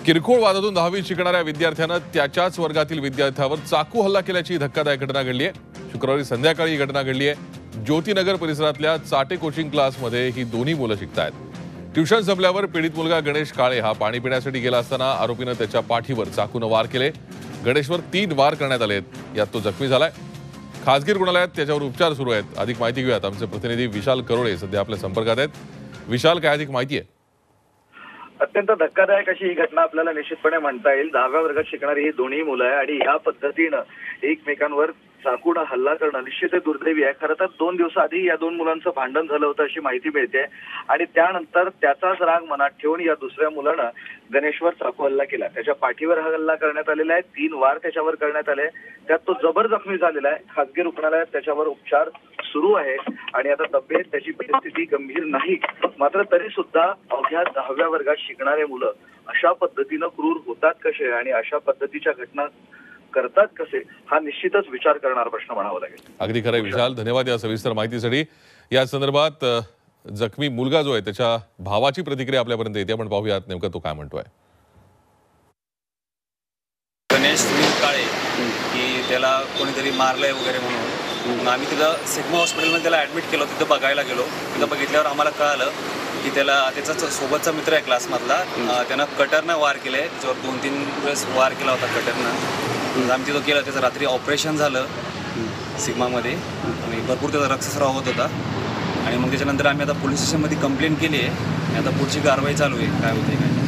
किरकोळ वादातून 10वी शिकणाऱ्या विद्यार्थ्यानं त्याच्याच वर्गातील विद्यार्थ्यावर चाकू हल्ला केल्याची धक्कादायक घटना घडली आहे। शुक्रवारी संध्याकाळी ही घटना घडली आहे। ज्योतिनगर परिसरातल्या चाटे कोचिंग क्लासमध्ये ही दोन्ही मुलं शिकतायत। ट्युशन संपल्यावर पीडित मुलगा गणेश काळे हा पाणी पिण्यासाठी गेला असताना आरोपीनं त्याच्या पाठीवर चाकूने वार केले। गणेशवर 3 वार करण्यात आले। यात तो जखमी झालाय। खासगी रुग्णालयात त्याच्यावर उपचार सुरू आहेत। अधिक माहिती घेऊयात। आमचे प्रतिनिधी विशाल करोळे सध्या आपल्या संपर्कात आहेत। विशाल, काय अधिक माहिती आहे? अत्यंत धक्कादायक अशी ही घटना आपल्याला निश्चितपणे म्हणता येईल। 10व्या वर्गात शिकणारी ही दोन्ही मुलं आहे आणि या पद्धतीनं एकमेकांवर चाकूने हल्ला करणं निश्चितच दुर्दैवी आहे। खरं तर 2 दिवसाआधी या 2 मुलांचं भांडण झालं होतं अशी माहिती मिळते आणि त्यानंतर त्याचाच राग मनात ठेवून या दुसऱ्या मुलानं गणेशवर चाकू हल्ला केला। त्याच्या पाठीवर हा हल्ला करण्यात आलेला आहे। 3 वार त्याच्यावर करण्यात आले। त्यात तो जबर जखमी झालेला आहे। खासगी रुग्णालयात त्याच्यावर उपचार सुरू आहे आणि आता तब्येत त्याची परिस्थिती गंभीर नाही। मात्र तरी सुद्धा अवघ्या 10व्या वर्गात शिकणारे मुलं अशा पद्धतीनं क्रूर होतात कसे आणि अशा पद्धतीच्या घटना करतात कसे, हा निश्चितच विचार करणारा प्रश्न म्हणावा लागेल। अगदी खरं आहे विशाल, धन्यवाद या सविस्तर माहितीसाठी। या संदर्भात जखमी मुलगा जो आहे त्याच्या भावाची प्रतिक्रिया आपल्यापर्यंत येते। आपण पाहूयात नेमकं तो काय म्हणतोय। गणेश सुनील काळे की त्याला कोणीतरी मारलंय वगैरे म्हणून आम्ही तिथं सिग्मा हॉस्पिटलमध्ये त्याला ॲडमिट केलं। तिथं बघायला गेलो। तिथं बघितल्यावर आम्हाला कळालं की त्याचा सोबतचा मित्र आहे क्लासमधला, त्यानं कटरनं वार केले। त्याच्यावर 2-3 वेळेस वार केला होता कटरनं। आम्ही तिथं केलं। त्याचं रात्री ऑपरेशन झालं सिग्मामध्ये आणि भरपूर त्याचा रक्तस्राव होत होता आणि मग त्याच्यानंतर आम्ही आता पोलीस स्टेशनमध्ये कंप्लेंट केली आहे आणि आता पुढची कारवाई चालू आहे, काय होते काय।